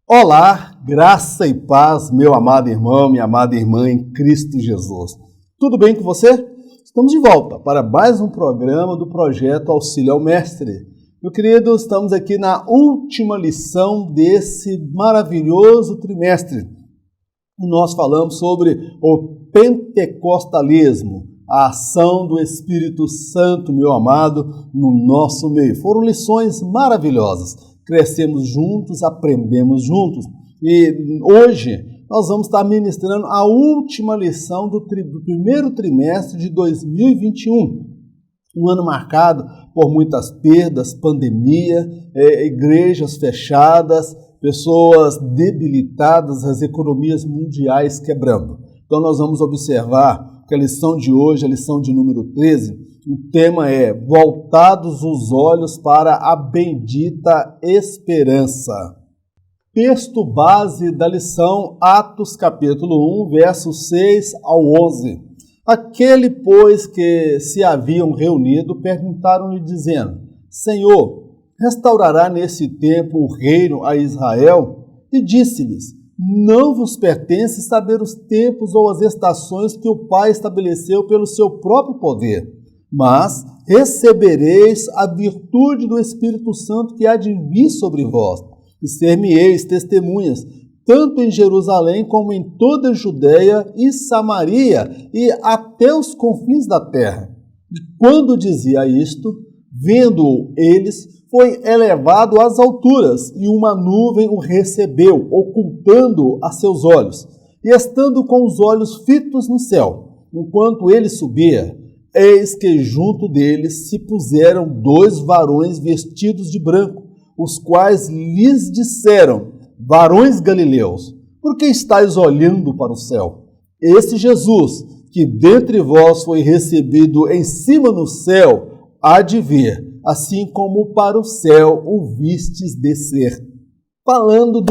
Olá, graça e paz, meu amado irmão, minha amada irmã em Cristo Jesus. Tudo bem com você? Estamos de volta para mais um programa do projeto Auxílio ao Mestre. Meu querido, estamos aqui na última lição desse maravilhoso trimestre. E nós falamos sobre o pentecostalismo, a ação do Espírito Santo, meu amado, no nosso meio. Foram lições maravilhosas. Crescemos juntos, aprendemos juntos. E hoje nós vamos estar ministrando a última lição do primeiro trimestre de 2021. Um ano marcado por muitas perdas, pandemia, igrejas fechadas, pessoas debilitadas, as economias mundiais quebrando. Então nós vamos observar que a lição de hoje, a lição de número 13, o tema é Voltados os olhos para a bendita esperança. Texto base da lição, Atos capítulo 1, versos 6 ao 11. Aquele, pois, que se haviam reunido, perguntaram-lhe, dizendo, Senhor, restaurará nesse tempo o reino a Israel? E disse-lhes, não vos pertence saber os tempos ou as estações que o Pai estabeleceu pelo seu próprio poder. Mas recebereis a virtude do Espírito Santo que há de vir sobre vós, e ser-me-eis testemunhas, tanto em Jerusalém como em toda a Judéia e Samaria, e até os confins da terra. E quando dizia isto, vendo-o eles, foi elevado às alturas, e uma nuvem o recebeu, ocultando-o a seus olhos. E estando com os olhos fitos no céu, enquanto ele subia, eis que junto deles se puseram 2 varões vestidos de branco, os quais lhes disseram, varões galileus, por que estáis olhando para o céu? Esse Jesus, que dentre vós foi recebido em cima no céu, há de vir, assim como para o céu o vistes descer. Falando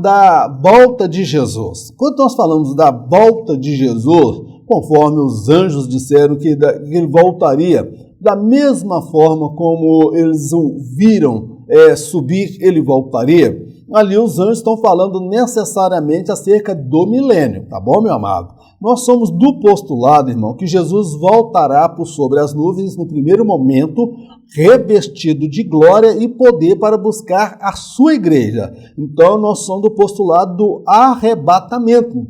da volta de Jesus. Quando nós falamos da volta de Jesus, conforme os anjos disseram que ele voltaria, da mesma forma como eles o viram subir, ele voltaria. Ali os anjos estão falando necessariamente acerca do milênio, tá bom, meu amado? Nós somos do postulado, irmão, que Jesus voltará por sobre as nuvens no primeiro momento, revestido de glória e poder para buscar a sua igreja. Então nós somos do postulado do arrebatamento.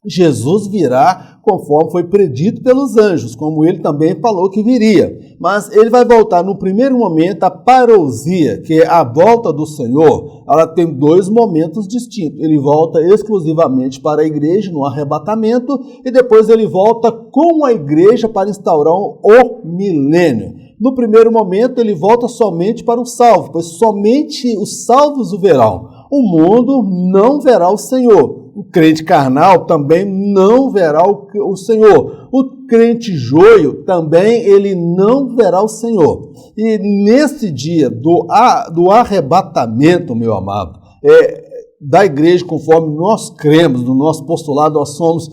Jesus virá conforme foi predito pelos anjos, como ele também falou que viria. Mas ele vai voltar no primeiro momento, a parousia, que é a volta do Senhor, ela tem 2 momentos distintos. Ele volta exclusivamente para a igreja no arrebatamento e depois ele volta com a igreja para instaurar o milênio. No primeiro momento ele volta somente para os salvos, pois somente os salvos o verão. O mundo não verá o Senhor. O crente carnal também não verá o Senhor. O crente joio também ele não verá o Senhor. E nesse dia do arrebatamento, meu amado, da igreja, conforme nós cremos, no nosso postulado, nós somos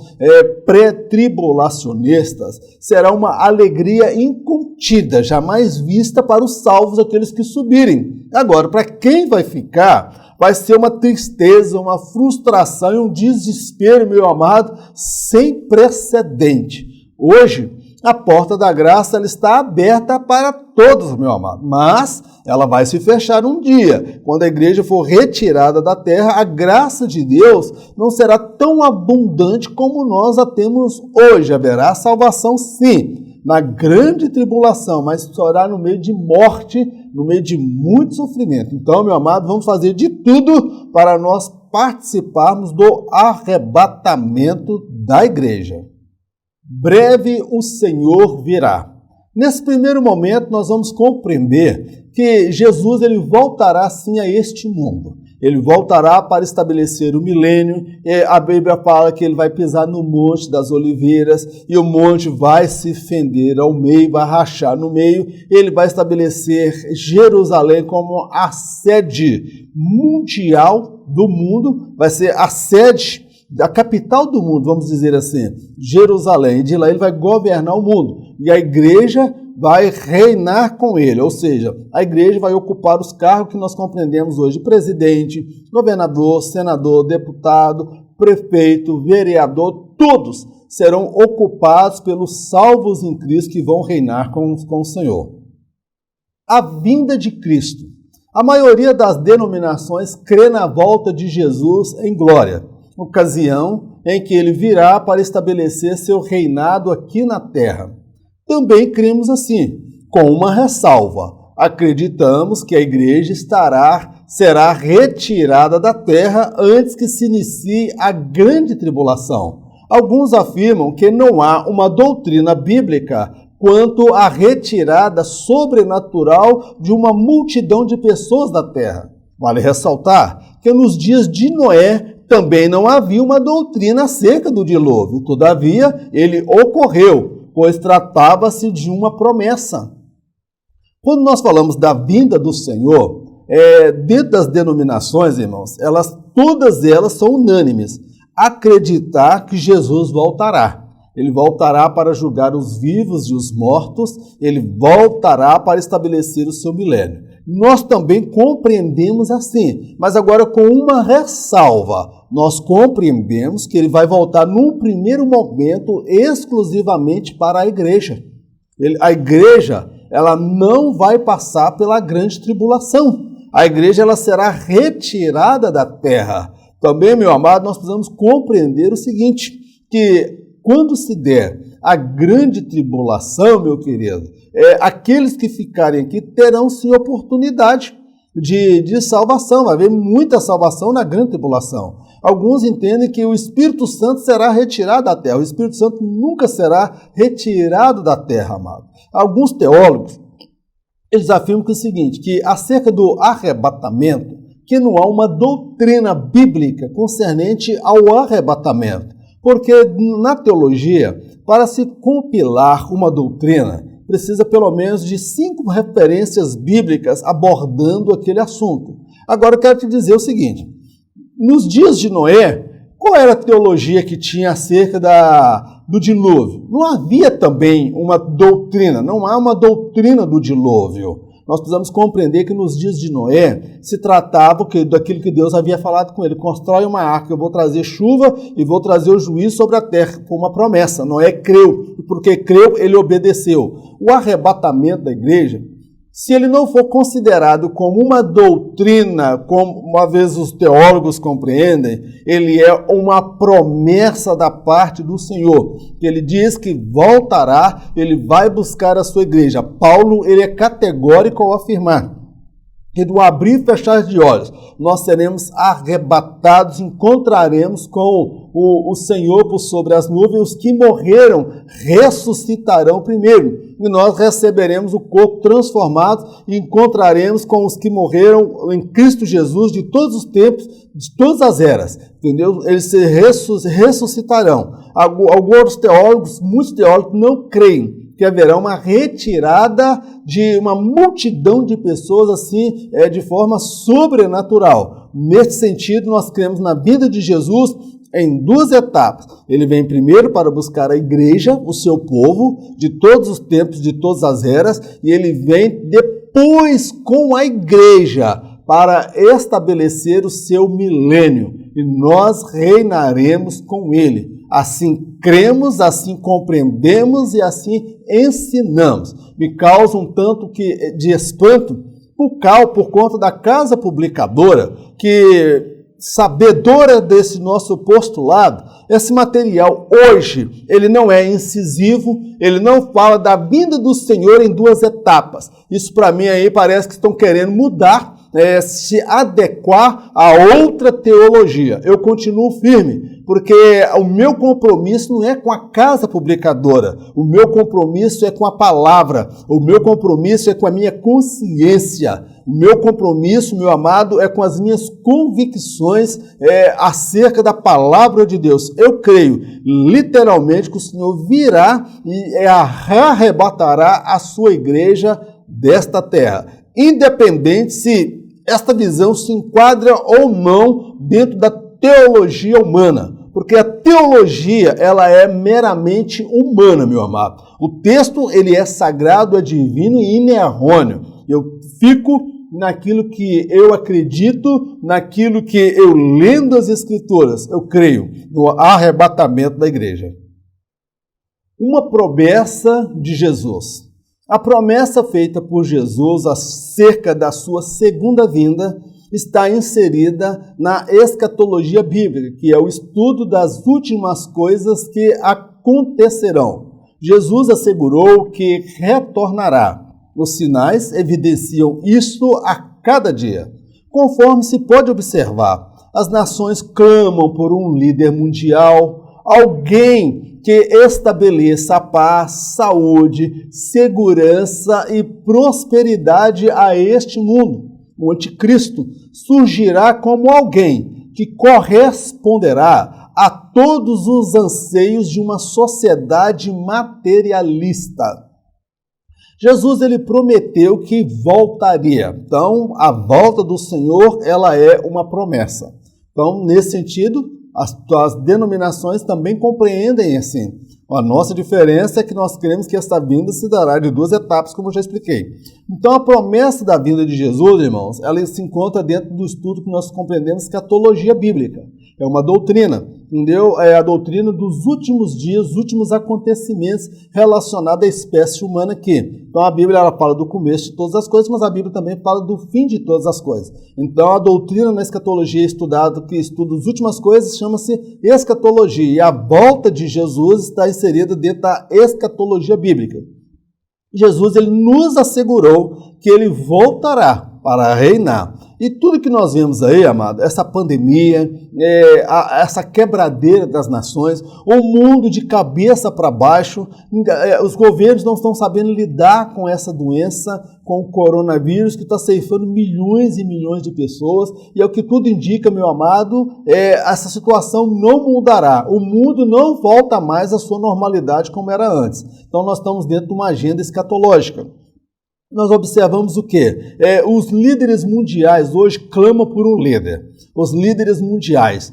pré-tribulacionistas, será uma alegria incontida, jamais vista para os salvos, aqueles que subirem. Agora, para quem vai ficar, vai ser uma tristeza, uma frustração e um desespero, meu amado, sem precedente. Hoje, a porta da graça ela está aberta para todos, meu amado, mas ela vai se fechar um dia. Quando a igreja for retirada da terra, a graça de Deus não será tão abundante como nós a temos hoje. Haverá salvação, sim, na grande tribulação, mas será no meio de morte, no meio de muito sofrimento. Então, meu amado, vamos fazer de tudo para nós participarmos do arrebatamento da igreja. Breve o Senhor virá. Nesse primeiro momento, nós vamos compreender que Jesus ele voltará sim a este mundo. Ele voltará para estabelecer o milênio. A Bíblia fala que ele vai pisar no Monte das Oliveiras e o monte vai se fender ao meio, vai rachar no meio. Ele vai estabelecer Jerusalém como a sede mundial do mundo, vai ser a sede da capital do mundo, vamos dizer assim, Jerusalém, e de lá ele vai governar o mundo, e a igreja vai reinar com ele, ou seja, a igreja vai ocupar os cargos que nós compreendemos hoje, presidente, governador, senador, deputado, prefeito, vereador, todos serão ocupados pelos salvos em Cristo que vão reinar com o Senhor. A vinda de Cristo. A maioria das denominações crê na volta de Jesus em glória, ocasião em que ele virá para estabelecer seu reinado aqui na terra. Também cremos assim, com uma ressalva. Acreditamos que a igreja será retirada da terra antes que se inicie a grande tribulação. Alguns afirmam que não há uma doutrina bíblica quanto à retirada sobrenatural de uma multidão de pessoas da terra. Vale ressaltar que nos dias de Noé também não havia uma doutrina acerca do dilúvio. Todavia, ele ocorreu, pois tratava-se de uma promessa. Quando nós falamos da vinda do Senhor, dentro das denominações, irmãos, todas elas são unânimes. Acreditar que Jesus voltará. Ele voltará para julgar os vivos e os mortos, ele voltará para estabelecer o seu milênio. Nós também compreendemos assim, mas agora com uma ressalva. Nós compreendemos que ele vai voltar num primeiro momento exclusivamente para a igreja. A igreja, ela não vai passar pela grande tribulação. A igreja, ela será retirada da terra. Também, meu amado, nós precisamos compreender o seguinte, que quando se der a grande tribulação, meu querido, aqueles que ficarem aqui terão sim oportunidade de salvação. Vai haver muita salvação na grande tribulação. Alguns entendem que o Espírito Santo será retirado da terra. O Espírito Santo nunca será retirado da terra, amado. Alguns teólogos, eles afirmam que é o seguinte, que acerca do arrebatamento, que não há uma doutrina bíblica concernente ao arrebatamento. Porque na teologia, para se compilar uma doutrina, precisa pelo menos de 5 referências bíblicas abordando aquele assunto. Agora eu quero te dizer o seguinte, nos dias de Noé, qual era a teologia que tinha acerca do dilúvio? Não havia também uma doutrina, não há uma doutrina do dilúvio. Nós precisamos compreender que nos dias de Noé se tratava daquilo que Deus havia falado com ele. Constrói uma arca, eu vou trazer chuva e vou trazer o juízo sobre a terra. Foi uma promessa. Noé creu, e porque creu, ele obedeceu. O arrebatamento da igreja, se ele não for considerado como uma doutrina, como uma vez os teólogos compreendem, ele é uma promessa da parte do Senhor. Ele diz que voltará, ele vai buscar a sua igreja. Paulo, ele é categórico ao afirmar que no abrir e fechar de olhos, nós seremos arrebatados, encontraremos com o Senhor por sobre as nuvens, os que morreram ressuscitarão primeiro, e nós receberemos o corpo transformado e encontraremos com os que morreram em Cristo Jesus de todos os tempos, de todas as eras, entendeu? Eles se ressuscitarão. Alguns teólogos, muitos teólogos não creem que haverá uma retirada de uma multidão de pessoas assim, de forma sobrenatural. Nesse sentido, nós cremos na vinda de Jesus em 2 etapas. Ele vem primeiro para buscar a igreja, o seu povo, de todos os tempos, de todas as eras, e ele vem depois com a igreja para estabelecer o seu milênio, e nós reinaremos com ele. Assim cremos, assim compreendemos e assim ensinamos. Me causa um tanto de espanto por conta da casa publicadora, que, sabedora desse nosso postulado, esse material hoje, ele não é incisivo, ele não fala da vinda do Senhor em 2 etapas. Isso para mim aí parece que estão querendo mudar, se adequar a outra teologia. Eu continuo firme, porque o meu compromisso não é com a casa publicadora, o meu compromisso é com a palavra, o meu compromisso é com a minha consciência, o meu compromisso, meu amado, é com as minhas convicções acerca da palavra de Deus. Eu creio, literalmente, que o Senhor virá e arrebatará a sua igreja desta terra, independente se esta visão se enquadra ou não dentro da teologia humana. porque a teologia, ela é meramente humana, meu amado. O texto, ele é sagrado, é divino e inerrôneo. Eu fico naquilo que eu acredito, naquilo que eu lendo as Escrituras, eu creio no arrebatamento da igreja. Uma promessa de Jesus. A promessa feita por Jesus acerca da sua segunda vinda está inserida na escatologia bíblica, que é o estudo das últimas coisas que acontecerão. Jesus assegurou que retornará. Os sinais evidenciam isso a cada dia. Conforme se pode observar, as nações clamam por um líder mundial, alguém que estabeleça a paz, saúde, segurança e prosperidade a este mundo. O anticristo surgirá como alguém que corresponderá a todos os anseios de uma sociedade materialista. Jesus, ele prometeu que voltaria. Então, a volta do Senhor, ela é uma promessa. Então, nesse sentido, as denominações também compreendem assim. A nossa diferença é que nós cremos que esta vinda se dará de duas etapas, como eu já expliquei. Então, a promessa da vinda de Jesus, irmãos, ela se encontra dentro do estudo que nós compreendemos escatologia bíblica. É uma doutrina, entendeu? É a doutrina dos últimos dias, últimos acontecimentos relacionados à espécie humana aqui. Então, a Bíblia, ela fala do começo de todas as coisas, mas a Bíblia também fala do fim de todas as coisas. Então, a doutrina na escatologia estudada, que estuda as últimas coisas, chama-se escatologia. E a volta de Jesus está inserida dentro da escatologia bíblica. Jesus, ele nos assegurou que ele voltará para reinar. E tudo que nós vemos aí, amado, essa pandemia, essa quebradeira das nações, o mundo de cabeça para baixo, os governos não estão sabendo lidar com essa doença, com o coronavírus, que está ceifando milhões e milhões de pessoas, e é o que tudo indica, meu amado, essa situação não mudará. O mundo não volta mais à sua normalidade como era antes. Então nós estamos dentro de uma agenda escatológica. Nós observamos o quê? Os líderes mundiais hoje clamam por um líder. Os líderes mundiais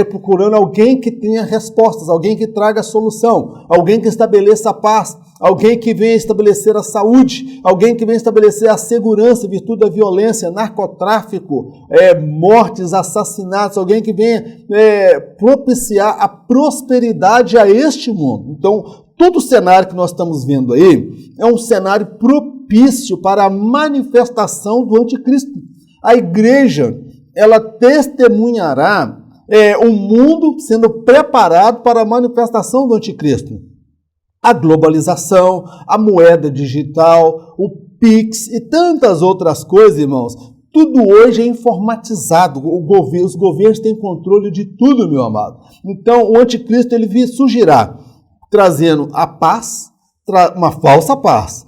procurando alguém que tenha respostas, alguém que traga solução, alguém que estabeleça a paz, alguém que venha estabelecer a saúde, alguém que venha estabelecer a segurança, virtude da violência, narcotráfico, mortes, assassinatos, alguém que venha propiciar a prosperidade a este mundo. Então, todo o cenário que nós estamos vendo aí é um cenário propício para a manifestação do anticristo. A igreja, ela testemunhará o mundo sendo preparado para a manifestação do anticristo. A globalização, a moeda digital, o Pix e tantas outras coisas, irmãos, tudo hoje é informatizado. Os governos têm controle de tudo, meu amado. Então, o anticristo ele surgirá trazendo a paz, uma falsa paz,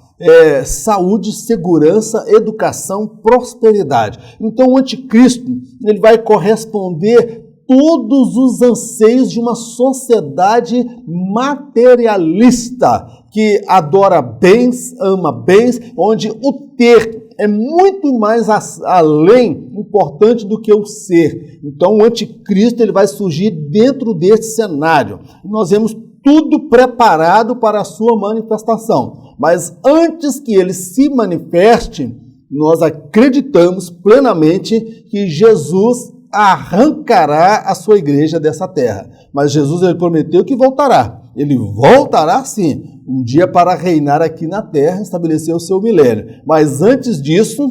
saúde, segurança, educação, prosperidade. Então o anticristo ele vai corresponder todos os anseios de uma sociedade materialista, que adora bens, ama bens, onde o ter é muito mais além importante do que o ser. Então o anticristo ele vai surgir dentro desse cenário. Nós vemos tudo preparado para a sua manifestação. Mas antes que ele se manifeste, nós acreditamos plenamente que Jesus arrancará a sua igreja dessa terra. Mas Jesus ele prometeu que voltará. Ele voltará sim, um dia para reinar aqui na terra, estabelecer o seu milênio. Mas antes disso,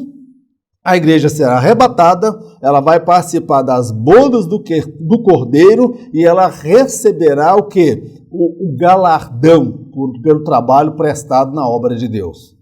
a igreja será arrebatada, ela vai participar das bodas do Cordeiro e ela receberá o quê? O galardão pelo trabalho prestado na obra de Deus.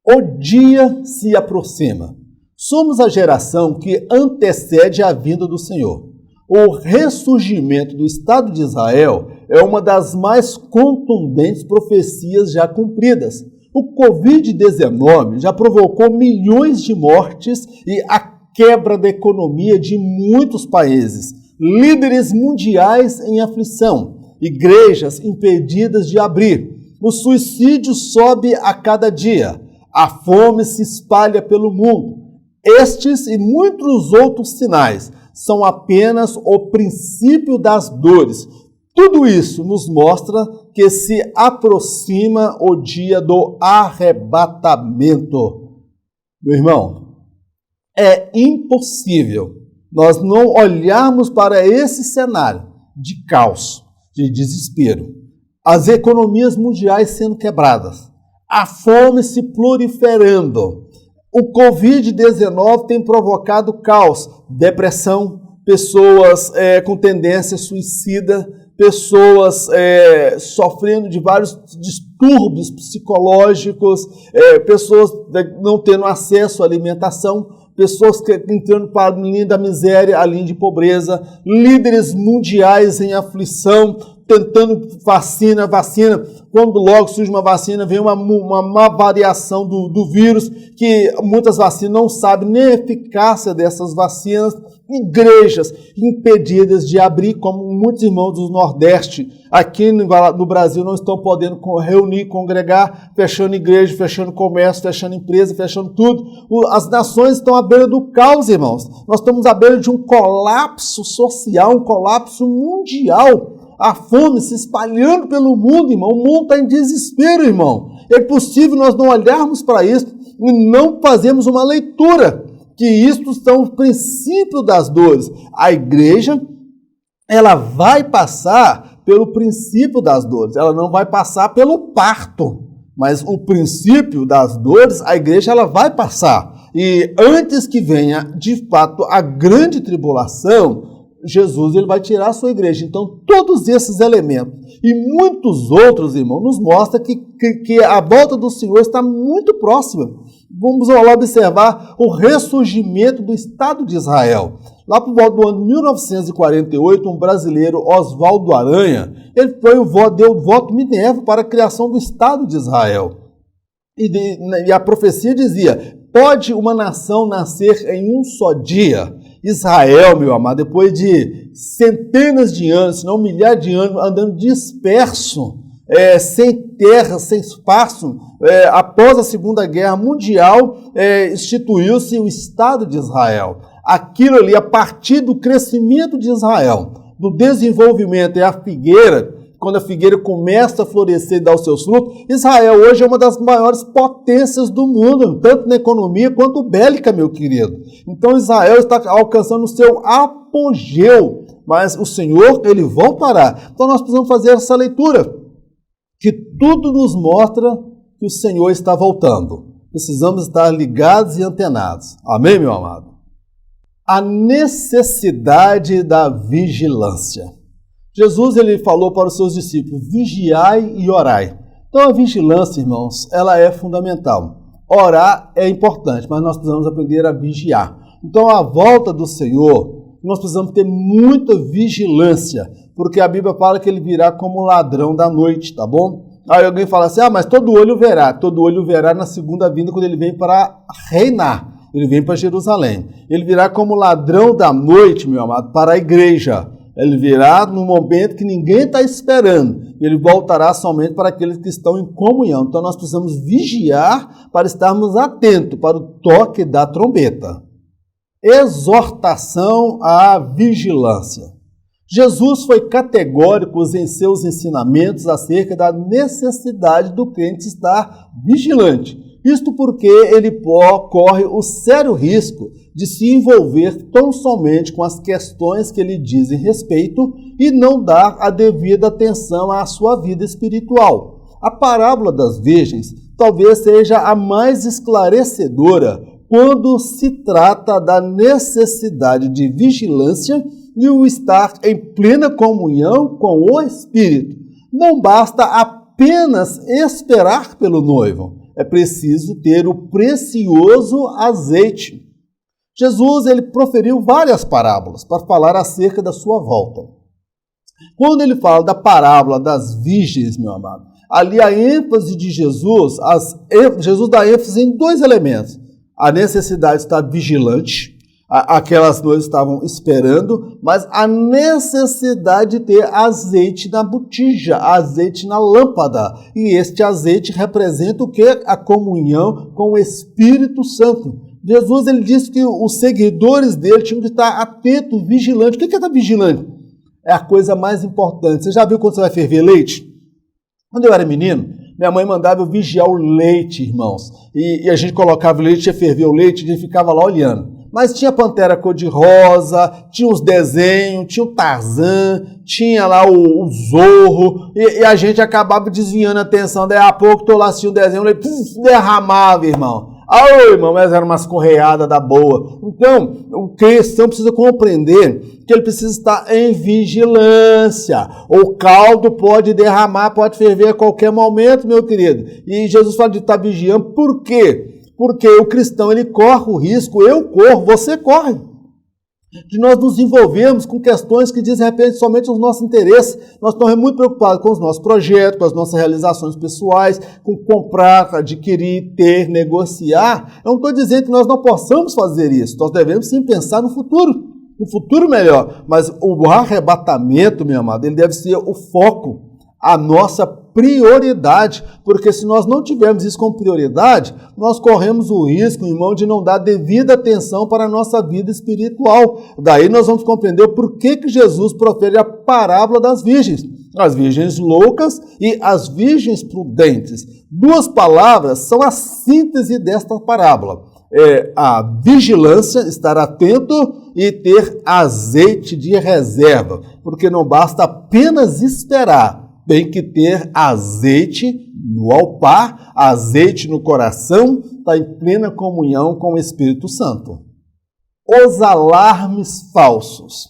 O dia se aproxima. Somos a geração que antecede a vinda do Senhor. O ressurgimento do Estado de Israel é uma das mais contundentes profecias já cumpridas. O Covid-19 já provocou milhões de mortes e a quebra da economia de muitos países, líderes mundiais em aflição, igrejas impedidas de abrir. O suicídio sobe a cada dia. A fome se espalha pelo mundo. Estes e muitos outros sinais são apenas o princípio das dores. Tudo isso nos mostra que se aproxima o dia do arrebatamento. Meu irmão, é impossível nós não olharmos para esse cenário de caos, de desespero, as economias mundiais sendo quebradas, a fome se proliferando. O Covid-19 tem provocado caos, depressão, pessoas com tendência suicida, pessoas sofrendo de vários distúrbios psicológicos, pessoas não tendo acesso à alimentação, pessoas entrando para a linha da miséria, a linha de pobreza, líderes mundiais em aflição, tentando vacina. Quando logo surge uma vacina, vem uma variação do vírus, que muitas vacinas não sabem nem a eficácia dessas vacinas. Igrejas impedidas de abrir, como muitos irmãos do Nordeste, aqui no Brasil, não estão podendo reunir, congregar, fechando igreja, fechando comércio, fechando empresa, fechando tudo. As nações estão à beira do caos, irmãos. Nós estamos à beira de um colapso social, um colapso mundial. A fome se espalhando pelo mundo, irmão. O mundo está em desespero, irmão. É possível nós não olharmos para isso e não fazermos uma leitura, que isto são os princípios das dores. A igreja, ela vai passar pelo princípio das dores. Ela não vai passar pelo parto, mas o princípio das dores, a igreja ela vai passar. E antes que venha, de fato, a grande tribulação, Jesus ele vai tirar a sua igreja. Então, todos esses elementos e muitos outros, irmãos, nos mostram que a volta do Senhor está muito próxima. Vamos lá observar o ressurgimento do Estado de Israel. Lá por volta do ano de 1948, um brasileiro, Oswaldo Aranha, ele deu o voto Minerva para a criação do Estado de Israel. E a profecia dizia: pode uma nação nascer em um só dia? Israel, meu amado, depois de centenas de anos, se não milhares de anos, andando disperso, sem terra, sem espaço, após a Segunda Guerra Mundial, instituiu-se o Estado de Israel. Aquilo ali, a partir do crescimento de Israel, do desenvolvimento, é a figueira. Quando a figueira começa a florescer e dar os seus frutos, Israel hoje é uma das maiores potências do mundo, tanto na economia quanto bélica, meu querido. Então Israel está alcançando o seu apogeu, mas o Senhor, ele voltará. Então nós precisamos fazer essa leitura, que tudo nos mostra que o Senhor está voltando. Precisamos estar ligados e antenados. Amém, meu amado? A necessidade da vigilância. Jesus ele falou para os seus discípulos: vigiai e orai. Então a vigilância, irmãos, ela é fundamental. Orar é importante, mas nós precisamos aprender a vigiar. Então a volta do Senhor, nós precisamos ter muita vigilância, porque a Bíblia fala que ele virá como ladrão da noite, tá bom? Aí alguém fala assim: mas todo olho verá na segunda vinda, quando ele vem para reinar, ele vem para Jerusalém. Ele virá como ladrão da noite, meu amado, para a igreja. Ele virá no momento que ninguém está esperando. Ele voltará somente para aqueles que estão em comunhão. Então nós precisamos vigiar para estarmos atentos para o toque da trombeta. Exortação à vigilância. Jesus foi categórico em seus ensinamentos acerca da necessidade do crente estar vigilante. Isto porque ele corre o sério risco de se envolver tão somente com as questões que lhe dizem respeito e não dar a devida atenção à sua vida espiritual. A parábola das virgens talvez seja a mais esclarecedora quando se trata da necessidade de vigilância e o estar em plena comunhão com o Espírito. Não basta apenas esperar pelo noivo. É preciso ter o precioso azeite. Jesus ele proferiu várias parábolas para falar acerca da sua volta. Quando ele fala da parábola das virgens, meu amado, ali a ênfase de Jesus dá ênfase em dois elementos. A necessidade de estar vigilante, aquelas noivas estavam esperando, mas a necessidade de ter azeite na botija, azeite na lâmpada. E este azeite representa o quê? A comunhão com o Espírito Santo. Jesus ele disse que os seguidores dele tinham que estar atentos, vigilantes. O que é estar vigilante? É a coisa mais importante. Você já viu quando você vai ferver leite? Quando eu era menino, minha mãe mandava eu vigiar o leite, irmãos. E a gente colocava o leite, ia ferver o leite, e a gente ficava lá olhando. Mas tinha Pantera cor-de-rosa, tinha os desenhos, tinha o Tarzan, tinha lá o Zorro, e a gente acabava desviando a atenção. Daí a pouco estou lá assistindo o desenho, derramava, irmão. Irmão, mas era umas correadas da boa. Então, o cristão precisa compreender que ele precisa estar em vigilância. O caldo pode derramar, pode ferver a qualquer momento, meu querido. E Jesus fala de estar vigiando. Por quê? Porque o cristão, ele corre o risco, eu corro, você corre, de nós nos envolvermos com questões que dizem, de repente, somente os nossos interesses. Nós estamos muito preocupados com os nossos projetos, com as nossas realizações pessoais, com comprar, adquirir, ter, negociar. Eu não estou dizendo que nós não possamos fazer isso. Nós devemos sim pensar no futuro melhor. Mas o arrebatamento, meu amado, ele deve ser o foco, a nossa prioridade, porque se nós não tivermos isso como prioridade, nós corremos o risco, irmão, de não dar devida atenção para a nossa vida espiritual. Daí nós vamos compreender por que Jesus profere a parábola das virgens, as virgens loucas e as virgens prudentes. Duas palavras são a síntese desta parábola. A vigilância, estar atento e ter azeite de reserva, porque não basta apenas esperar, tem que ter azeite no altar, azeite no coração, está em plena comunhão com o Espírito Santo. Os alarmes falsos.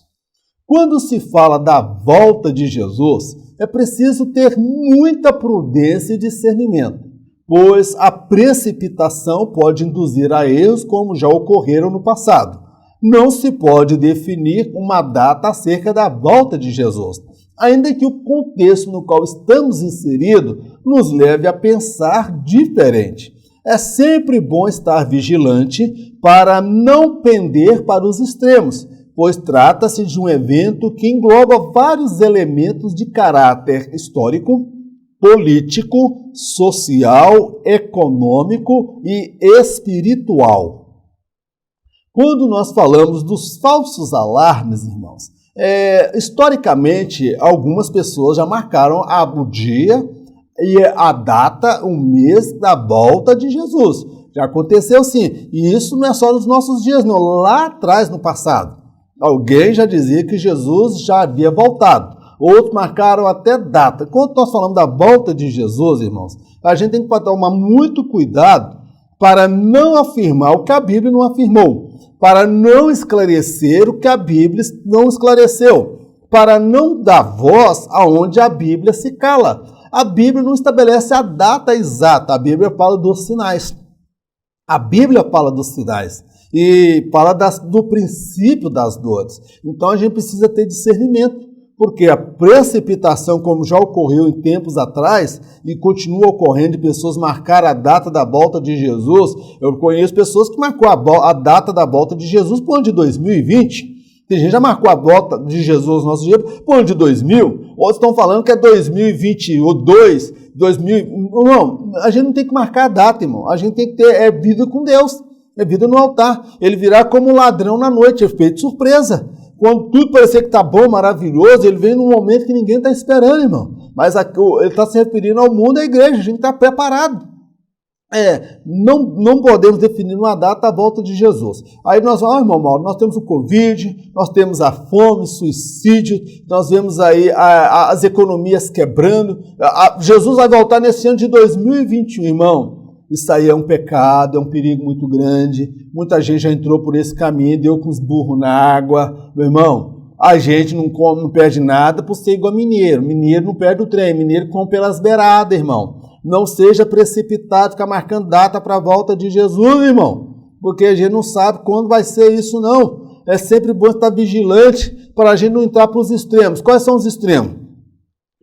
Quando se fala da volta de Jesus, é preciso ter muita prudência e discernimento, pois a precipitação pode induzir a erros como já ocorreram no passado. Não se pode definir uma data acerca da volta de Jesus, ainda que o contexto no qual estamos inseridos nos leve a pensar diferente. É sempre bom estar vigilante para não pender para os extremos, pois trata-se de um evento que engloba vários elementos de caráter histórico, político, social, econômico e espiritual. Quando nós falamos dos falsos alarmes, irmãos, historicamente, algumas pessoas já marcaram o dia e a data, o mês da volta de Jesus. Já aconteceu sim. E isso não é só nos nossos dias, não. Lá atrás, no passado, alguém já dizia que Jesus já havia voltado. Outros marcaram até data. Quando nós falamos da volta de Jesus, irmãos, a gente tem que tomar muito cuidado para não afirmar o que a Bíblia não afirmou, para não esclarecer o que a Bíblia não esclareceu, para não dar voz aonde a Bíblia se cala. A Bíblia não estabelece a data exata, a Bíblia fala dos sinais. A Bíblia fala dos sinais e fala do princípio das dores. Então a gente precisa ter discernimento, porque a precipitação, como já ocorreu em tempos atrás e continua ocorrendo, de pessoas marcar a data da volta de Jesus. Eu conheço pessoas que marcou a data da volta de Jesus para o ano de 2020. Tem gente que já marcou a volta de Jesus no nosso dia para o ano de 2000. Outros estão falando que é 2022, 2000. Não, a gente não tem que marcar a data, irmão. A gente tem que ter vida com Deus, é vida no altar. Ele virá como um ladrão na noite, efeito surpresa. Quando tudo parecer que está bom, maravilhoso, ele vem num momento que ninguém está esperando, irmão. Mas ele está se referindo ao mundo e à igreja, a gente está preparado. Não podemos definir uma data a volta de Jesus. Aí nós vamos, irmão Mauro, nós temos o Covid, nós temos a fome, suicídio, nós vemos aí as economias quebrando. Jesus vai voltar nesse ano de 2021, irmão. Isso aí é um pecado, é um perigo muito grande. Muita gente já entrou por esse caminho, deu com os burros na água. Meu irmão, a gente não come, não perde nada por ser igual mineiro. Mineiro não perde o trem, mineiro come pelas beiradas, irmão. Não seja precipitado, ficar marcando data para a volta de Jesus, irmão. Porque a gente não sabe quando vai ser isso, não. É sempre bom estar vigilante para a gente não entrar para os extremos. Quais são os extremos?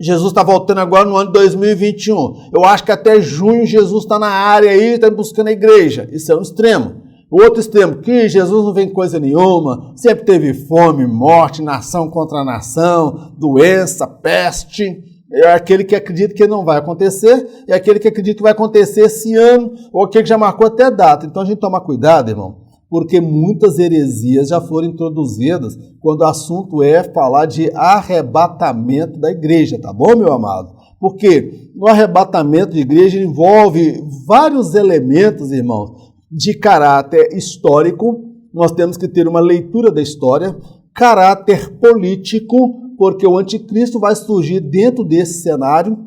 Jesus está voltando agora no ano de 2021. Eu acho que até junho Jesus está na área aí, está buscando a igreja. Isso é um extremo. O outro extremo, que Jesus não vem coisa nenhuma, sempre teve fome, morte, nação contra nação, doença, peste. é aquele que acredita que não vai acontecer, é aquele que acredita que vai acontecer esse ano, ou aquele que já marcou até data. Então a gente toma cuidado, irmão, porque muitas heresias já foram introduzidas quando o assunto é falar de arrebatamento da igreja, tá bom, meu amado? Porque o arrebatamento de igreja envolve vários elementos, irmãos, de caráter histórico. Nós temos que ter uma leitura da história, caráter político, porque o anticristo vai surgir dentro desse cenário,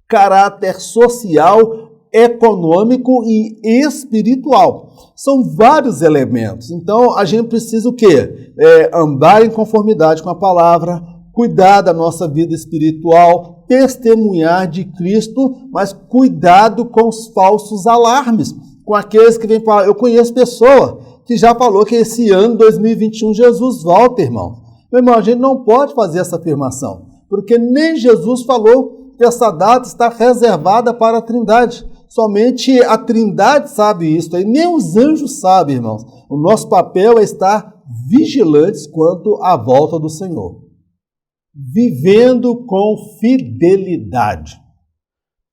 caráter social, econômico e espiritual. São vários elementos. Então, a gente precisa o quê? Andar em conformidade com a palavra, cuidar da nossa vida espiritual, testemunhar de Cristo, mas cuidado com os falsos alarmes, com aqueles que vêm falar. Eu conheço pessoa que já falou que esse ano, 2021, Jesus volta, irmão. Meu irmão, a gente não pode fazer essa afirmação, porque nem Jesus falou que essa data está reservada para a Trindade. Somente a Trindade sabe isso, e nem os anjos sabem, irmãos. O nosso papel é estar vigilantes quanto à volta do Senhor. Vivendo com fidelidade.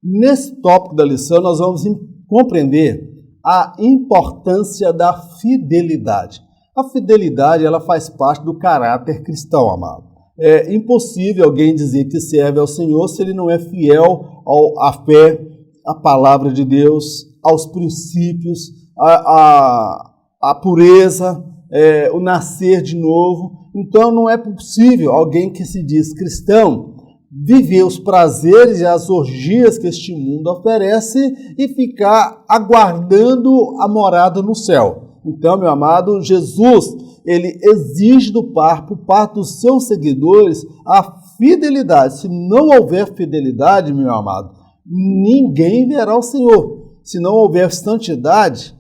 Nesse tópico da lição, nós vamos compreender a importância da fidelidade. A fidelidade, ela faz parte do caráter cristão, amado. É impossível alguém dizer que serve ao Senhor se ele não é fiel à fé, à palavra de Deus, aos princípios, à pureza, o nascer de novo. Então não é possível alguém que se diz cristão viver os prazeres e as orgias que este mundo oferece e ficar aguardando a morada no céu. Então, meu amado, Jesus, ele exige por parte dos seus seguidores a fidelidade. Se não houver fidelidade, meu amado, ninguém verá o Senhor. Se não houver santidade,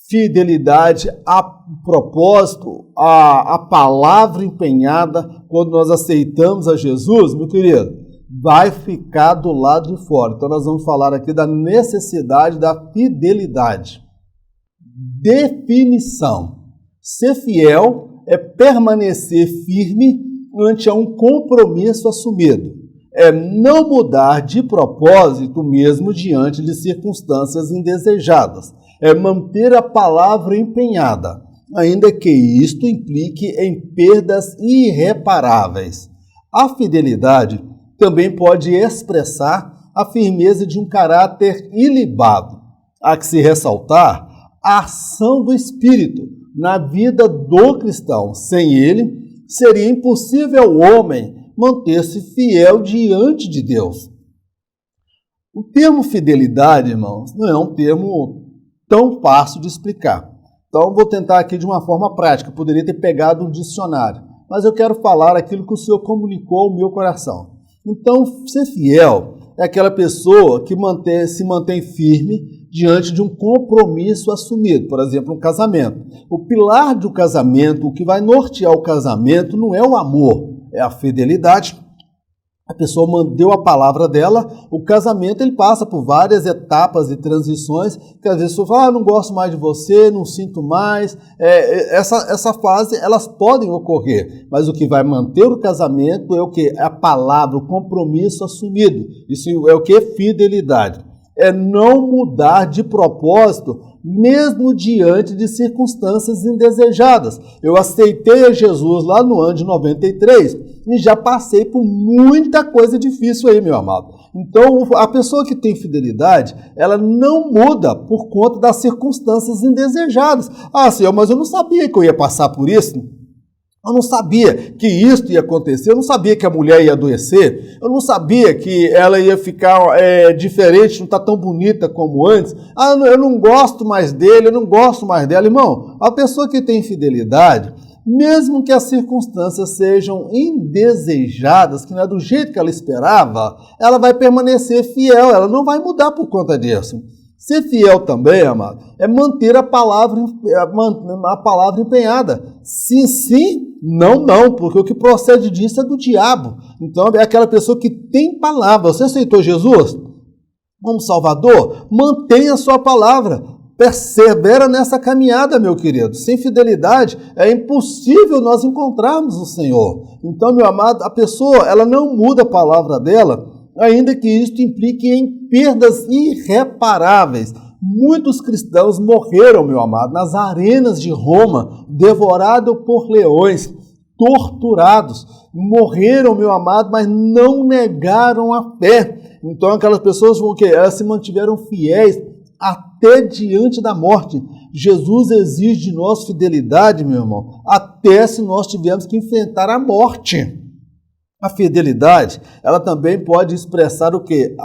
fidelidade a propósito, a palavra empenhada, quando nós aceitamos a Jesus, meu querido, vai ficar do lado de fora. Então nós vamos falar aqui da necessidade da fidelidade. Definição. Ser fiel é permanecer firme ante um compromisso assumido. É não mudar de propósito mesmo diante de circunstâncias indesejadas. É manter a palavra empenhada, ainda que isto implique em perdas irreparáveis. A fidelidade também pode expressar a firmeza de um caráter ilibado. Há que se ressaltar a ação do Espírito na vida do cristão. Sem ele, seria impossível ao homem manter-se fiel diante de Deus. O termo fidelidade, irmãos, não é um termo tão fácil de explicar. Então, vou tentar aqui de uma forma prática. Eu poderia ter pegado um dicionário, mas eu quero falar aquilo que o Senhor comunicou ao meu coração. Então, ser fiel é aquela pessoa que se mantém firme diante de um compromisso assumido. Por exemplo, um casamento. O pilar do casamento, o que vai nortear o casamento, não é o amor, é a fidelidade. A pessoa manteve a palavra dela. O casamento ele passa por várias etapas e transições, que às vezes você fala, não gosto mais de você, não sinto mais. Essa fase, elas podem ocorrer, mas o que vai manter o casamento é o que? É a palavra, o compromisso assumido. Isso é o que? Fidelidade. É não mudar de propósito, mesmo diante de circunstâncias indesejadas. Eu aceitei a Jesus lá no ano de 93 e já passei por muita coisa difícil aí, meu amado. Então, a pessoa que tem fidelidade, ela não muda por conta das circunstâncias indesejadas. Ah, Senhor, mas eu não sabia que eu ia passar por isso. Eu não sabia que isso ia acontecer, eu não sabia que a mulher ia adoecer, eu não sabia que ela ia ficar diferente, não está tão bonita como antes. Ah, eu não gosto mais dele, eu não gosto mais dela. Irmão, a pessoa que tem fidelidade, mesmo que as circunstâncias sejam indesejadas, que não é do jeito que ela esperava, ela vai permanecer fiel, ela não vai mudar por conta disso. Ser fiel também, amado, é manter a palavra empenhada. Sim, sim, não, não, porque o que procede disso é do diabo. Então, é aquela pessoa que tem palavra. Você aceitou Jesus como Salvador? Mantenha a sua palavra. Persevera nessa caminhada, meu querido. Sem fidelidade, é impossível nós encontrarmos o Senhor. Então, meu amado, a pessoa, ela não muda a palavra dela, ainda que isto implique em perdas irreparáveis. Muitos cristãos morreram, meu amado, nas arenas de Roma, devorados por leões, torturados. Morreram, meu amado, mas não negaram a fé. Então aquelas pessoas, o quê? Elas se mantiveram fiéis até diante da morte. Jesus exige de nós fidelidade, meu irmão, até se nós tivermos que enfrentar a morte. A fidelidade, ela também pode expressar o quê?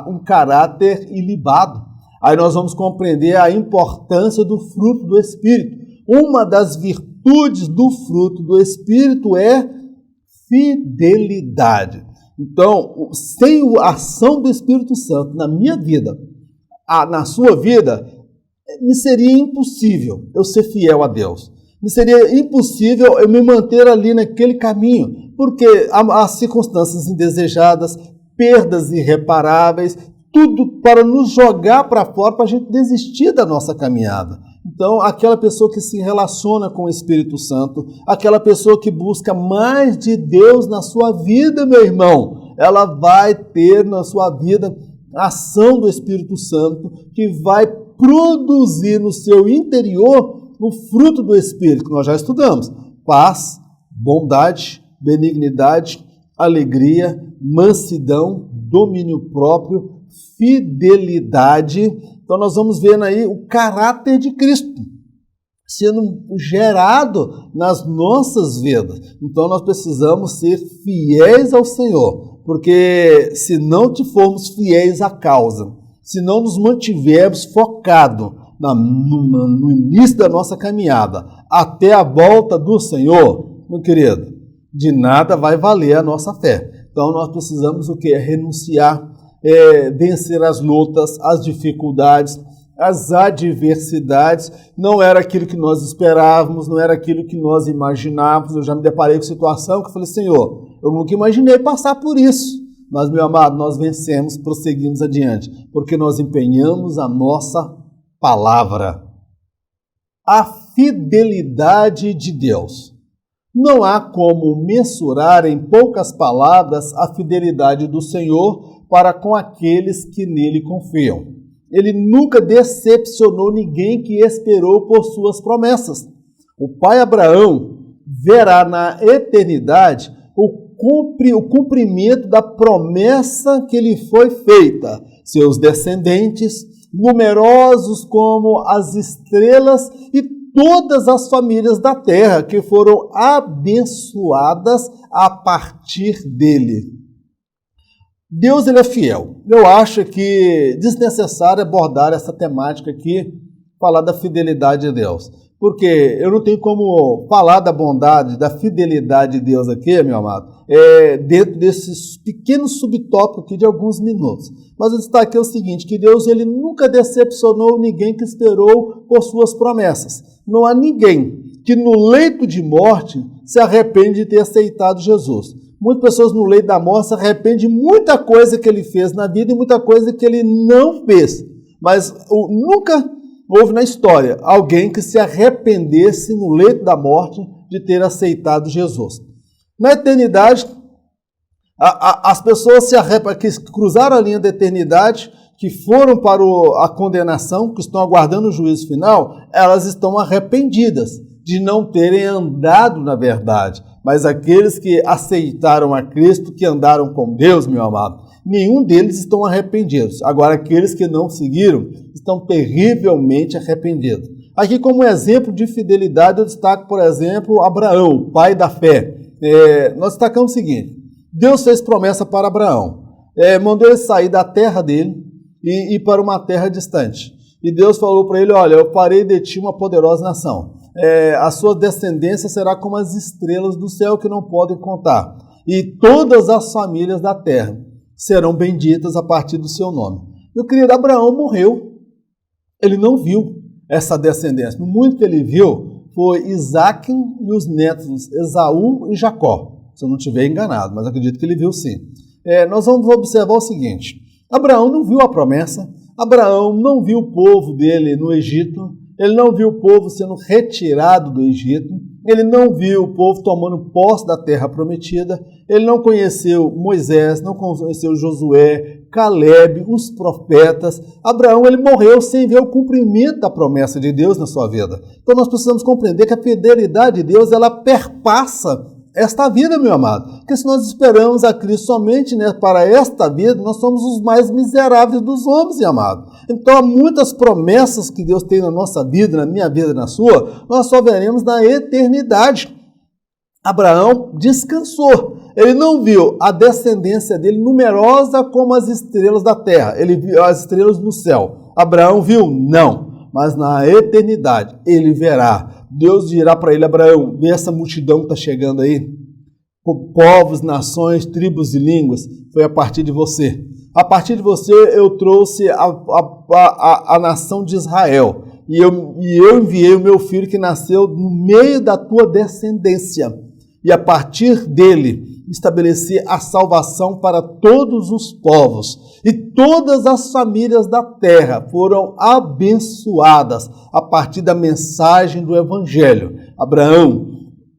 Um caráter ilibado. Aí nós vamos compreender a importância do fruto do Espírito. Uma das virtudes do fruto do Espírito é fidelidade. Então, sem a ação do Espírito Santo na minha vida, na sua vida, me seria impossível eu ser fiel a Deus. Me seria impossível eu me manter ali naquele caminho, porque há circunstâncias indesejadas, perdas irreparáveis, tudo para nos jogar para fora, para a gente desistir da nossa caminhada. Então, aquela pessoa que se relaciona com o Espírito Santo, aquela pessoa que busca mais de Deus na sua vida, meu irmão, ela vai ter na sua vida a ação do Espírito Santo, que vai produzir no seu interior o fruto do Espírito, que nós já estudamos: paz, bondade, benignidade, alegria, mansidão, domínio próprio, fidelidade. Então nós vamos vendo aí o caráter de Cristo sendo gerado nas nossas vidas. Então nós precisamos ser fiéis ao Senhor, porque se não te formos fiéis à causa, se não nos mantivermos focados no início da nossa caminhada até a volta do Senhor, meu querido, de nada vai valer a nossa fé. Então nós precisamos o quê? Renunciar, vencer as lutas, as dificuldades, as adversidades. Não era aquilo que nós esperávamos, não era aquilo que nós imaginávamos. Eu já me deparei com situação que eu falei: Senhor, eu nunca imaginei passar por isso. Mas, meu amado, nós vencemos, prosseguimos adiante, porque nós empenhamos a nossa palavra. A fidelidade de Deus. Não há como mensurar em poucas palavras a fidelidade do Senhor para com aqueles que nele confiam. Ele nunca decepcionou ninguém que esperou por suas promessas. O pai Abraão verá na eternidade o cumprimento da promessa que lhe foi feita. Seus descendentes, numerosos como as estrelas, e todas as famílias da terra que foram abençoadas a partir dele. Deus, ele é fiel. Eu acho que desnecessário abordar essa temática aqui, falar da fidelidade de Deus, porque eu não tenho como falar da bondade, da fidelidade de Deus aqui, meu amado, dentro desses pequenos subtópicos aqui de alguns minutos. Mas eu destaquei o seguinte, que Deus, ele nunca decepcionou ninguém que esperou por suas promessas. Não há ninguém que no leito de morte se arrepende de ter aceitado Jesus. Muitas pessoas no leito da morte se arrependem de muita coisa que ele fez na vida e muita coisa que ele não fez. Mas nunca houve na história alguém que se arrependesse no leito da morte de ter aceitado Jesus. Na eternidade, as pessoas que cruzaram a linha da eternidade, que foram para a condenação, que estão aguardando o juízo final, elas estão arrependidas de não terem andado na verdade. Mas aqueles que aceitaram a Cristo, que andaram com Deus, meu amado, nenhum deles estão arrependidos. Agora, aqueles que não seguiram estão terrivelmente arrependidos. Aqui, como exemplo de fidelidade, eu destaco, por exemplo, Abraão, pai da fé. Nós destacamos o seguinte: Deus fez promessa para Abraão, mandou ele sair da terra dele e ir para uma terra distante. E Deus falou para ele: olha, eu farei de ti uma poderosa nação. A sua descendência será como as estrelas do céu que não podem contar. E todas as famílias da terra serão benditas a partir do seu nome. Meu querido, Abraão morreu. Ele não viu essa descendência. O muito que ele viu foi Isaac e os netos Esaú e Jacó. Se eu não estiver enganado, mas acredito que ele viu sim. Nós vamos observar o seguinte: Abraão não viu a promessa, Abraão não viu o povo dele no Egito, ele não viu o povo sendo retirado do Egito, ele não viu o povo tomando posse da terra prometida, ele não conheceu Moisés, não conheceu Josué, Caleb, os profetas. Abraão, ele morreu sem ver o cumprimento da promessa de Deus na sua vida. Então nós precisamos compreender que a fidelidade de Deus, ela perpassa esta vida, meu amado. Porque se nós esperamos a Cristo somente, né, para esta vida, nós somos os mais miseráveis dos homens, meu amado. Então há muitas promessas que Deus tem na nossa vida, na minha vida, na sua, nós só veremos na eternidade. Abraão descansou. Ele não viu a descendência dele numerosa como as estrelas da terra. Ele viu as estrelas no céu. Abraão viu? Não. Mas na eternidade ele verá. Deus dirá para ele: Abraão, vê essa multidão que está chegando aí? Povos, nações, tribos e línguas, foi a partir de você. A partir de você eu trouxe a nação de Israel. E eu enviei o meu filho que nasceu no meio da tua descendência. E a partir dele estabelecer a salvação para todos os povos. E todas as famílias da terra foram abençoadas a partir da mensagem do Evangelho. Abraão,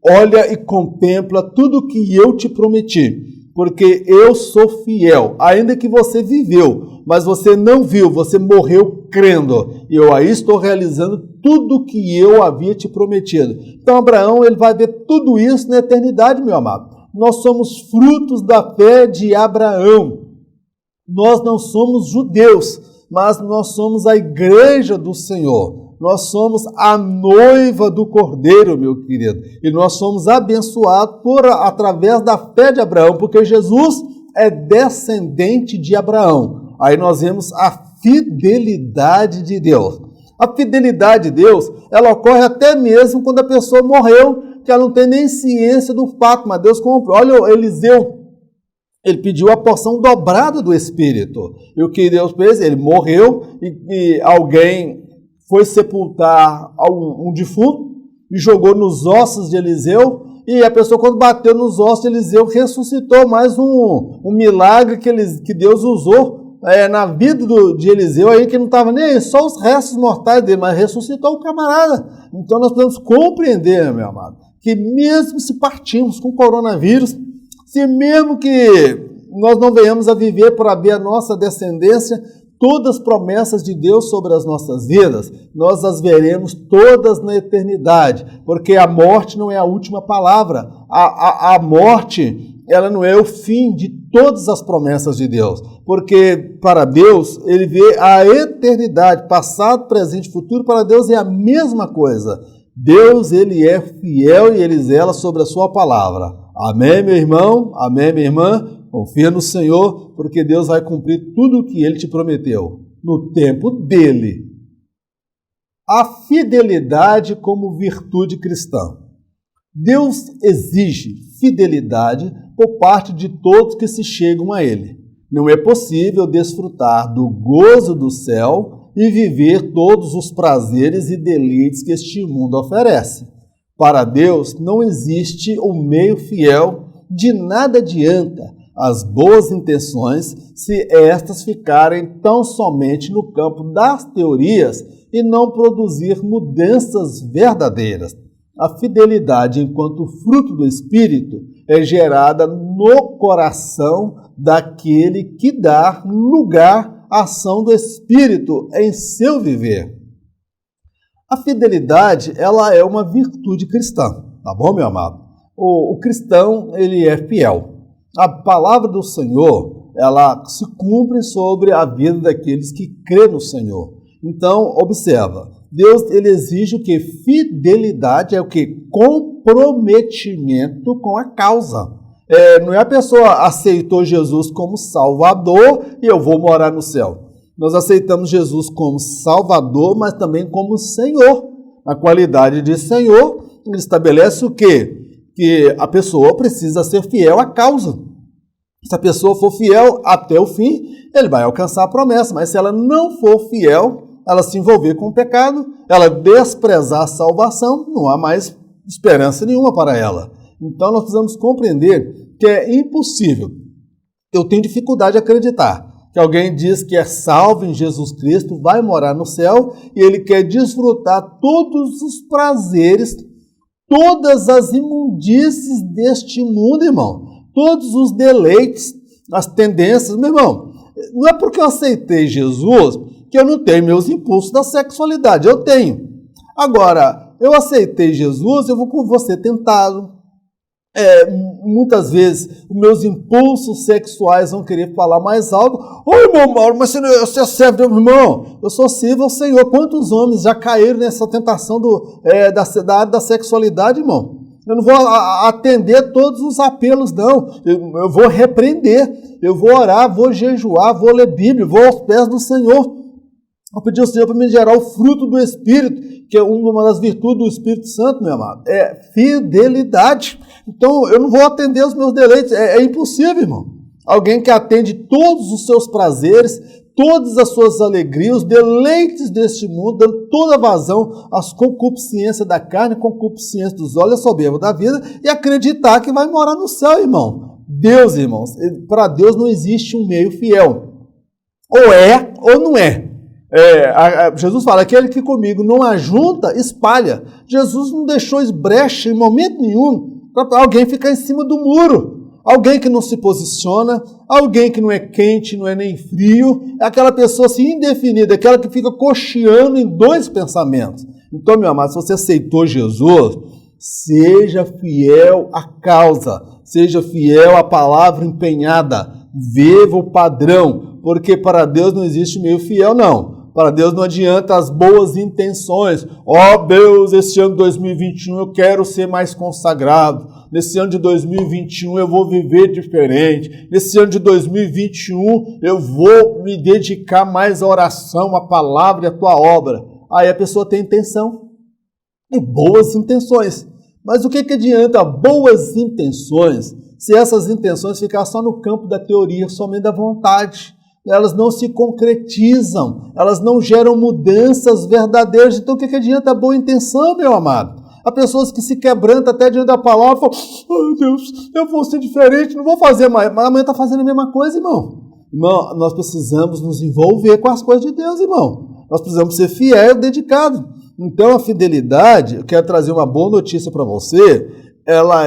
olha e contempla tudo que eu te prometi, porque eu sou fiel, ainda que você viveu, mas você não viu, você morreu crendo. E eu aí estou realizando tudo que eu havia te prometido. Então Abraão, ele vai ver tudo isso na eternidade, meu amado. Nós somos frutos da fé de Abraão. Nós não somos judeus, mas nós somos a igreja do Senhor. Nós somos a noiva do Cordeiro, meu querido. E nós somos abençoados através da fé de Abraão, porque Jesus é descendente de Abraão. Aí nós vemos a fidelidade de Deus. A fidelidade de Deus, ela ocorre até mesmo quando a pessoa morreu, que ela não tem nem ciência do fato, mas Deus comprou. Olha, Eliseu, ele pediu a porção dobrada do Espírito. E o que Deus fez? Ele morreu e alguém foi sepultar um defunto e jogou nos ossos de Eliseu. E a pessoa, quando bateu nos ossos de Eliseu, ressuscitou. Mais um milagre que Deus usou na vida de Eliseu, aí que não estava nem aí, só os restos mortais dele, mas ressuscitou o camarada. Então nós podemos compreender, meu amado, que mesmo se partirmos com o coronavírus, se mesmo que nós não venhamos a viver para ver a nossa descendência, todas as promessas de Deus sobre as nossas vidas, nós as veremos todas na eternidade, porque a morte não é a última palavra. A morte, ela não é o fim de todas as promessas de Deus, porque para Deus, ele vê a eternidade, passado, presente e futuro. Para Deus é a mesma coisa. Deus, ele é fiel e ele zela sobre a sua palavra. Amém, meu irmão? Amém, minha irmã? Confia no Senhor, porque Deus vai cumprir tudo o que ele te prometeu, no tempo dele. A fidelidade como virtude cristã. Deus exige fidelidade por parte de todos que se chegam a ele. Não é possível desfrutar do gozo do céu e viver todos os prazeres e deleites que este mundo oferece. Para Deus não existe o meio fiel, de nada adianta as boas intenções se estas ficarem tão somente no campo das teorias e não produzir mudanças verdadeiras. A fidelidade, enquanto fruto do Espírito, é gerada no coração daquele que dá lugar à ação do Espírito em seu viver. A fidelidade, ela é uma virtude cristã, tá bom, meu amado? O cristão, ele é fiel. A palavra do Senhor, ela se cumpre sobre a vida daqueles que crêem no Senhor. Então, observa, Deus, ele exige o que? Fidelidade é o que? Comprometimento com a causa. Não é a pessoa aceitou Jesus como Salvador e eu vou morar no céu. Nós aceitamos Jesus como Salvador, mas também como Senhor. Na qualidade de Senhor, ele estabelece o quê? Que a pessoa precisa ser fiel à causa. Se a pessoa for fiel até o fim, ele vai alcançar a promessa. Mas se ela não for fiel, ela se envolver com o pecado, ela desprezar a salvação, não há mais esperança nenhuma para ela. Então nós precisamos compreender que é impossível. Eu tenho dificuldade de acreditar que alguém diz que é salvo em Jesus Cristo, vai morar no céu e ele quer desfrutar todos os prazeres todas as imundícies deste mundo, irmão. Todos os deleites, as tendências, meu irmão. Não é porque eu aceitei Jesus que eu não tenho meus impulsos da sexualidade. Eu tenho. Agora, eu aceitei Jesus, eu vou ser tentado. Muitas vezes, os meus impulsos sexuais vão querer falar mais alto. Ô, irmão Mauro, mas você é servo de Deus, irmão? Eu sou servo ao Senhor. Quantos homens já caíram nessa tentação da área da sexualidade, irmão? Eu não vou atender todos os apelos, não. Eu vou repreender, eu vou orar, vou jejuar, vou ler Bíblia, vou aos pés do Senhor. Vou pedir ao Senhor para me gerar o fruto do Espírito, que é uma das virtudes do Espírito Santo, meu amado. É fidelidade. Então, eu não vou atender os meus deleites. É impossível, irmão. Alguém que atende todos os seus prazeres, todas as suas alegrias, os deleites deste mundo, dando toda vazão às concupiscências da carne, concupiscências dos olhos, a soberba da vida, e acreditar que vai morar no céu, irmão. Deus, irmãos, para Deus não existe um meio fiel. Ou é, ou não é. Jesus fala, aquele que comigo não ajunta, espalha. Jesus não deixou brecha em momento nenhum para alguém ficar em cima do muro. Alguém que não se posiciona, alguém que não é quente, não é nem frio, é aquela pessoa assim indefinida, aquela que fica cocheando em dois pensamentos. Então, meu amado, se você aceitou Jesus, seja fiel à causa, seja fiel à palavra empenhada, viva o padrão, porque para Deus não existe meio fiel, não. Para Deus não adianta as boas intenções. Deus, esse ano de 2021 eu quero ser mais consagrado. Nesse ano de 2021 eu vou viver diferente. Nesse ano de 2021 eu vou me dedicar mais à oração, à palavra e à tua obra. Aí a pessoa tem intenção e boas intenções. Mas o que adianta boas intenções se essas intenções ficarem só no campo da teoria, somente da vontade? Elas não se concretizam, elas não geram mudanças verdadeiras. Então, o que adianta a boa intenção, meu amado? Há pessoas que se quebrantam até diante da palavra e falam, meu Deus, eu vou ser diferente, não vou fazer mais. Mas amanhã está fazendo a mesma coisa, irmão. Irmão, nós precisamos nos envolver com as coisas de Deus, irmão. Nós precisamos ser fiel e dedicado. Então, a fidelidade, eu quero trazer uma boa notícia para você, ela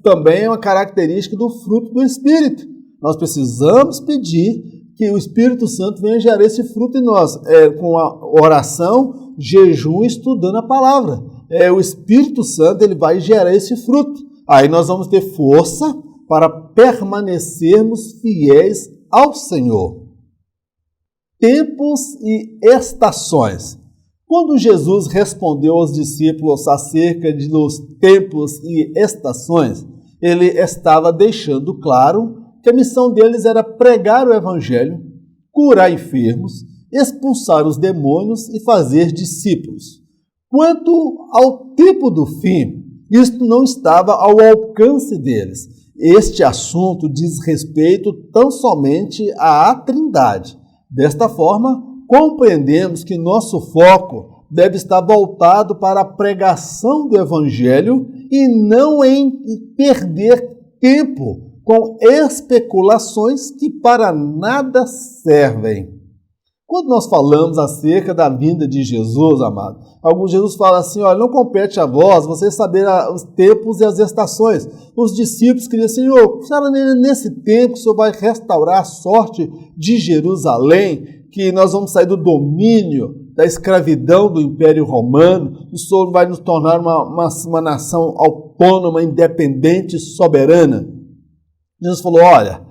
também é uma característica do fruto do Espírito. Nós precisamos pedir que o Espírito Santo venha gerar esse fruto em nós, com a oração, jejum e estudando a palavra. O Espírito Santo ele vai gerar esse fruto. Aí nós vamos ter força para permanecermos fiéis ao Senhor. Tempos e estações. Quando Jesus respondeu aos discípulos acerca dos tempos e estações, ele estava deixando claro que a missão deles era pregar o evangelho, curar enfermos, expulsar os demônios e fazer discípulos. Quanto ao tempo do fim, isto não estava ao alcance deles. Este assunto diz respeito tão somente à Trindade. Desta forma, compreendemos que nosso foco deve estar voltado para a pregação do evangelho e não em perder tempo com especulações que para nada servem. Quando nós falamos acerca da vinda de Jesus, amado, alguns Jesus fala assim, olha, não compete a vós, vocês saberem os tempos e as estações. Os discípulos queriam, Senhor, será nesse tempo que o Senhor vai restaurar a sorte de Jerusalém, que nós vamos sair do domínio, da escravidão do Império Romano, o Senhor vai nos tornar uma nação autônoma, independente e soberana. Jesus falou, olha,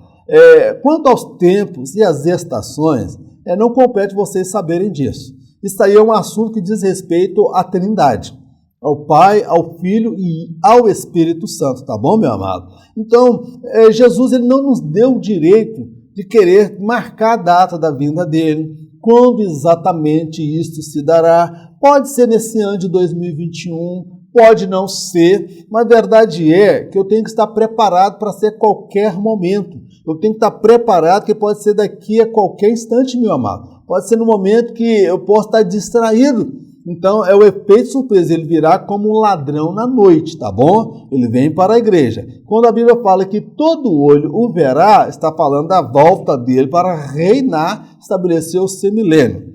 quanto aos tempos e às estações, não compete vocês saberem disso. Isso aí é um assunto que diz respeito à Trindade, ao Pai, ao Filho e ao Espírito Santo, tá bom, meu amado? Então, Jesus ele não nos deu o direito de querer marcar a data da vinda dele, quando exatamente isto se dará. Pode ser nesse ano de 2021, pode não ser, mas a verdade é que eu tenho que estar preparado para ser qualquer momento. Eu tenho que estar preparado, que pode ser daqui a qualquer instante, meu amado. Pode ser no momento que eu posso estar distraído. Então, é o efeito surpresa. Ele virá como um ladrão na noite, tá bom? Ele vem para a igreja. Quando a Bíblia fala que todo olho o verá, está falando da volta dele para reinar, estabelecer o seu milênio.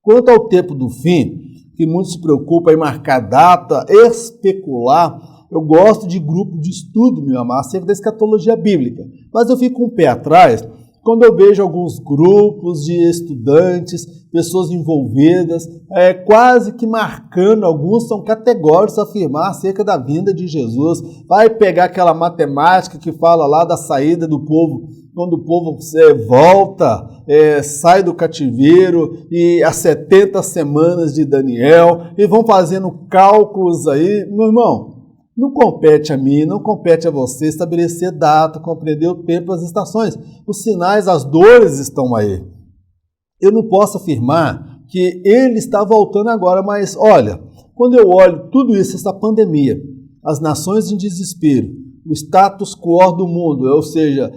Quanto ao tempo do fim, que muito se preocupa em marcar data, especular. Eu gosto de grupo de estudo, meu amado, acerca da escatologia bíblica. Mas eu fico com o pé atrás quando eu vejo alguns grupos de estudantes, pessoas envolvidas, quase que marcando, alguns são categóricos a afirmar acerca da vinda de Jesus. Vai pegar aquela matemática que fala lá da saída do povo, quando o povo volta, sai do cativeiro, e as 70 semanas de Daniel, e vão fazendo cálculos aí. Meu irmão, não compete a mim, não compete a você estabelecer data, compreender o tempo, as estações. Os sinais, as dores estão aí. Eu não posso afirmar que ele está voltando agora, mas olha, quando eu olho tudo isso, essa pandemia, as nações em desespero, o status quo do mundo, ou seja,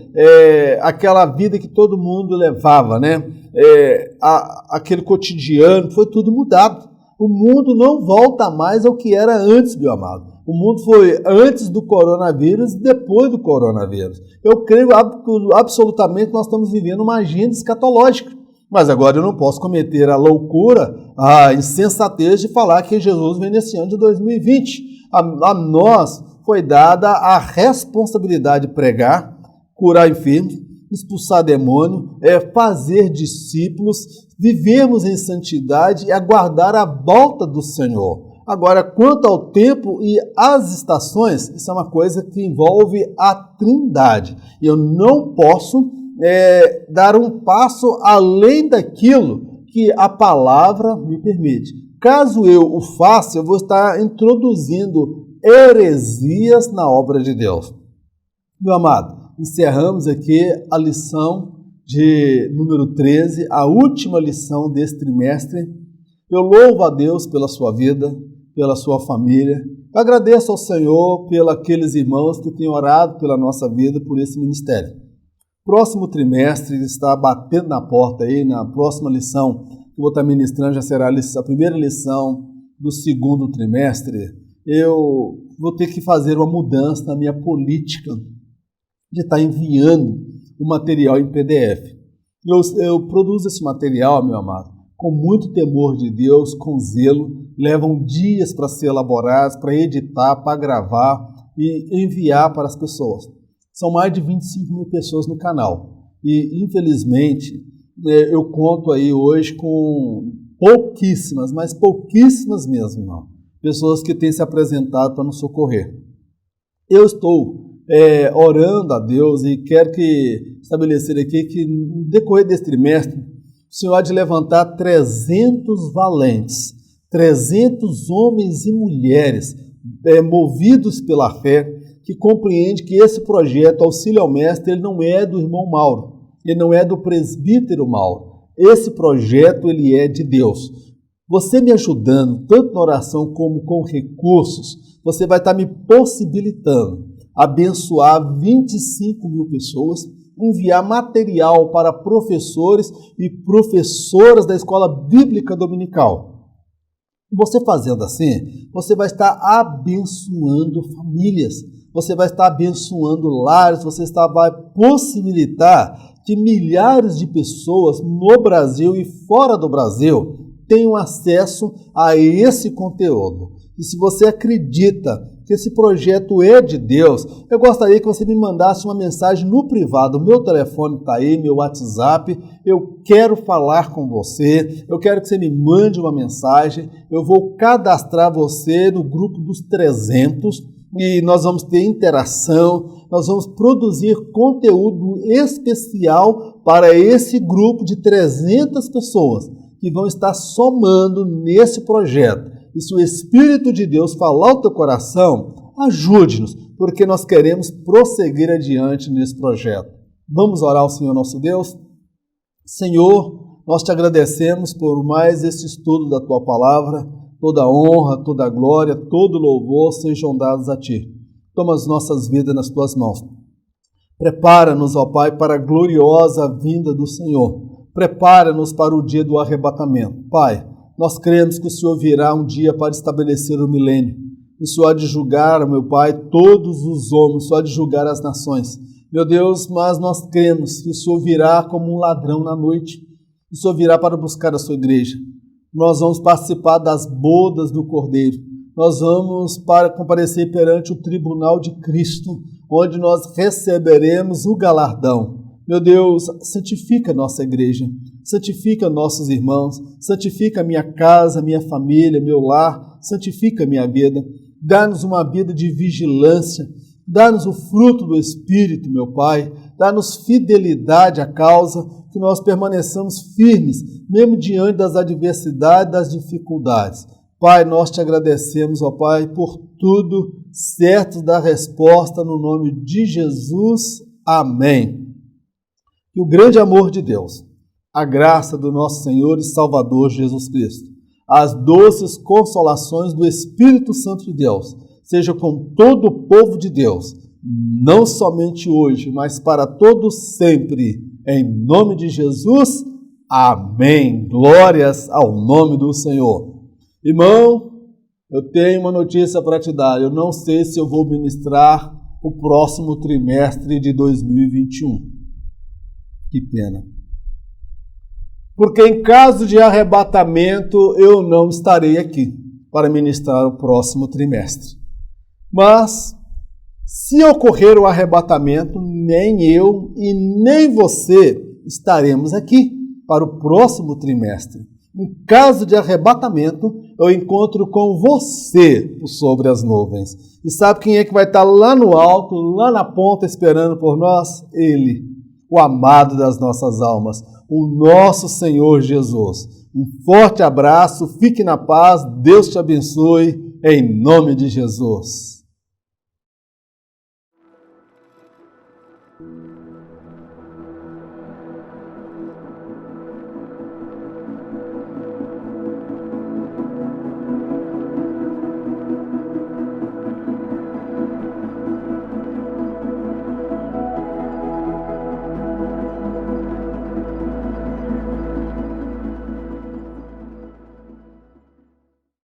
aquela vida que todo mundo levava, né? Aquele cotidiano, foi tudo mudado. O mundo não volta mais ao que era antes, meu amado. O mundo foi antes do coronavírus e depois do coronavírus. Eu creio absolutamente que nós estamos vivendo uma agenda escatológica. Mas agora eu não posso cometer a loucura, a insensatez de falar que Jesus vem nesse ano de 2020. A nós foi dada a responsabilidade de pregar, curar enfermos, expulsar demônio, fazer discípulos, vivermos em santidade e aguardar a volta do Senhor. Agora, quanto ao tempo e às estações, isso é uma coisa que envolve a Trindade. E eu não posso dar um passo além daquilo que a palavra me permite. Caso eu o faça, eu vou estar introduzindo heresias na obra de Deus. Meu amado, encerramos aqui a lição de número 13, a última lição desse trimestre. Eu louvo a Deus pela sua vida, pela sua família. Eu agradeço ao Senhor pelos aqueles irmãos que têm orado pela nossa vida, por esse ministério. Próximo trimestre está batendo na porta aí, na próxima lição que eu vou estar ministrando, já será a primeira lição do segundo trimestre. Eu vou ter que fazer uma mudança na minha política de estar enviando o material em PDF. Eu produzo esse material, meu amado, com muito temor de Deus, com zelo. Levam dias para ser elaborados, para editar, para gravar e enviar para as pessoas. São mais de 25 mil pessoas no canal. E, infelizmente, eu conto aí hoje com pouquíssimas, mas pouquíssimas mesmo, irmão, pessoas que têm se apresentado para nos socorrer. Eu estou orando a Deus e quero estabelecer aqui que, no decorrer desse trimestre, o Senhor há de levantar 300 valentes, 300 homens e mulheres movidos pela fé, que compreendem que esse projeto Auxílio ao Mestre ele não é do irmão Mauro, ele não é do presbítero Mauro. Esse projeto ele é de Deus. Você me ajudando, tanto na oração como com recursos, você vai estar me possibilitando abençoar 25 mil pessoas, enviar material para professores e professoras da escola bíblica dominical. Você fazendo assim, você vai estar abençoando famílias, você vai estar abençoando lares, você vai possibilitar que milhares de pessoas no Brasil e fora do Brasil tenham acesso a esse conteúdo. E se você acredita que esse projeto é de Deus, eu gostaria que você me mandasse uma mensagem no privado. Meu telefone está aí, meu WhatsApp. Eu quero falar com você. Eu quero que você me mande uma mensagem. Eu vou cadastrar você no grupo dos 300 e nós vamos ter interação. Nós vamos produzir conteúdo especial para esse grupo de 300 pessoas que vão estar somando nesse projeto. E se o Espírito de Deus falar ao teu coração, ajude-nos, porque nós queremos prosseguir adiante nesse projeto. Vamos orar ao Senhor nosso Deus? Senhor, nós te agradecemos por mais esse estudo da tua palavra. Toda honra, toda glória, todo louvor sejam dados a ti. Toma as nossas vidas nas tuas mãos. Prepara-nos, ó Pai, para a gloriosa vinda do Senhor. Prepara-nos para o dia do arrebatamento. Pai, nós cremos que o Senhor virá um dia para estabelecer o milênio. O Senhor há de julgar, meu Pai, todos os homens, o Senhor há de julgar as nações. Meu Deus, mas nós cremos que o Senhor virá como um ladrão na noite. O Senhor virá para buscar a sua igreja. nós vamos participar das bodas do Cordeiro. Nós vamos comparecer perante o tribunal de Cristo, onde nós receberemos o galardão. Meu Deus, santifica a nossa igreja, santifica nossos irmãos, santifica a minha casa, minha família, meu lar, santifica a minha vida. Dá-nos uma vida de vigilância, dá-nos o fruto do Espírito, meu Pai, dá-nos fidelidade à causa, que nós permaneçamos firmes, mesmo diante das adversidades, das dificuldades. Pai, nós te agradecemos, ó Pai, por tudo, certos da resposta, no nome de Jesus. Amém. Que o grande amor de Deus, a graça do nosso Senhor e Salvador Jesus Cristo, as doces consolações do Espírito Santo de Deus, seja com todo o povo de Deus, não somente hoje, mas para todos sempre. Em nome de Jesus, amém. Glórias ao nome do Senhor. Irmão, eu tenho uma notícia para te dar. Eu não sei se eu vou ministrar o próximo trimestre de 2021. Que pena. Porque em caso de arrebatamento, eu não estarei aqui para ministrar o próximo trimestre. Mas, se ocorrer o arrebatamento, nem eu e nem você estaremos aqui para o próximo trimestre. Em caso de arrebatamento, eu encontro com você sobre as nuvens. E sabe quem é que vai estar lá no alto, lá na ponta, esperando por nós? Ele, o amado das nossas almas, o nosso Senhor Jesus. Um forte abraço, fique na paz, Deus te abençoe, em nome de Jesus.